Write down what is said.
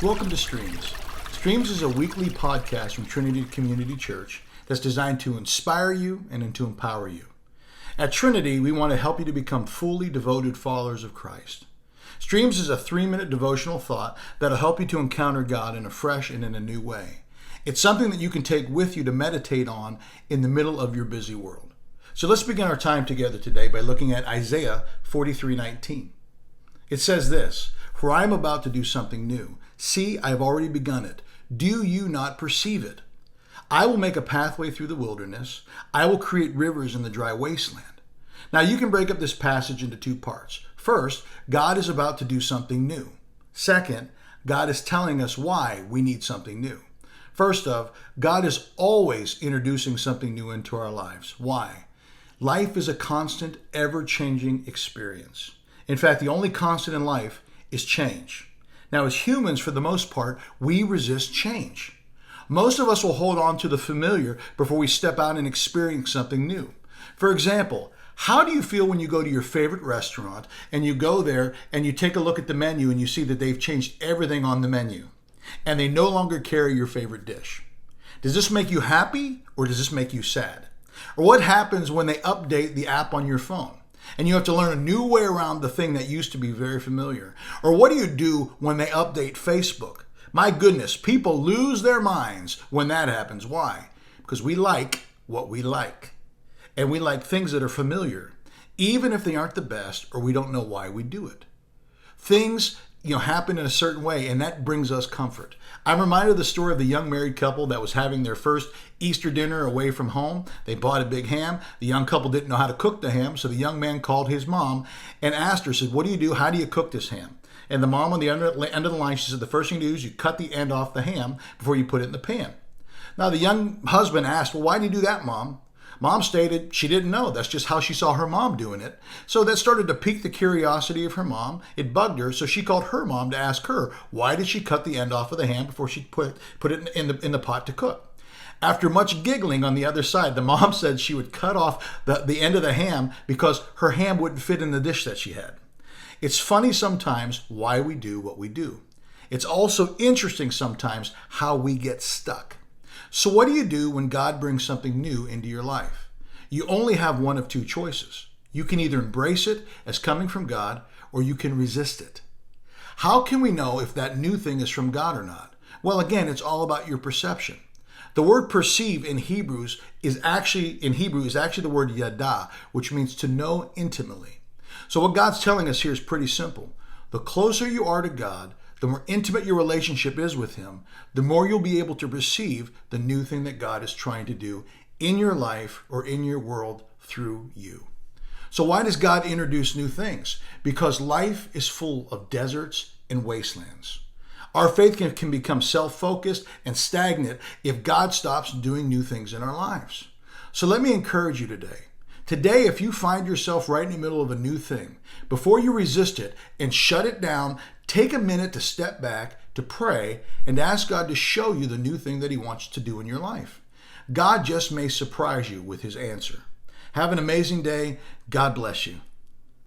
Welcome to Streams. Streams is a weekly podcast from Trinity Community Church that's designed to inspire you and to empower you. At Trinity, we want to help you to become fully devoted followers of Christ. Streams is a 3-minute devotional thought that'll help you to encounter God in a fresh and in a new way. It's something that you can take with you to meditate on in the middle of your busy world. So let's begin our time together today by looking at Isaiah 43:19. It says this, "For I am about to do something new. See, I have already begun it. Do you not perceive it? I will make a pathway through the wilderness. I will create rivers in the dry wasteland." Now you can break up this passage into two parts. First, God is about to do something new. Second, God is telling us why we need something new. First off, God is always introducing something new into our lives. Why? Life is a constant, ever-changing experience. In fact, the only constant in life is change. Now, as humans, for the most part, we resist change. Most of us will hold on to the familiar before we step out and experience something new. For example, how do you feel when you go to your favorite restaurant and you go there and you take a look at the menu and you see that they've changed everything on the menu and they no longer carry your favorite dish? Does this make you happy or does this make you sad? Or what happens when they update the app on your phone and you have to learn a new way around the thing that used to be very familiar? Or what do you do when they update Facebook? My goodness, people lose their minds when that happens. Why? Because we like what we like. And we like things that are familiar, even if they aren't the best or we don't know why we do it. Things happen in a certain way, and that brings us comfort. I'm reminded of the story of the young married couple that was having their first Easter dinner away from home. They bought a big ham. The young couple didn't know how to cook the ham, so the young man called his mom and asked her, said, "What do you do? How do you cook this ham?" And the mom on the end of the line, she said, "The first thing you do is you cut the end off the ham before you put it in the pan." Now the young husband asked, "Well, why do you do that, Mom?" Mom stated she didn't know. That's just how she saw her mom doing it. So that started to pique the curiosity of her mom. It bugged her, so she called her mom to ask her, why did she cut the end off of the ham before she put it in the pot to cook? After much giggling on the other side, the mom said she would cut off the end of the ham because her ham wouldn't fit in the dish that she had. It's funny sometimes why we do what we do. It's also interesting sometimes how we get stuck. So what do you do when God brings something new into your life? You only have one of two choices. You can either embrace it as coming from God or you can resist it. How can we know if that new thing is from God or not? Well, again, it's all about your perception. The word perceive in Hebrew is actually the word yada, which means to know intimately. So what God's telling us here is pretty simple. The closer you are to God, the more intimate your relationship is with Him, the more you'll be able to perceive the new thing that God is trying to do in your life or in your world through you. So why does God introduce new things? Because life is full of deserts and wastelands. Our faith can become self-focused and stagnant if God stops doing new things in our lives. So let me encourage you today. Today, if you find yourself right in the middle of a new thing, before you resist it and shut it down, take a minute to step back, to pray, and ask God to show you the new thing that He wants to do in your life. God just may surprise you with His answer. Have an amazing day. God bless you.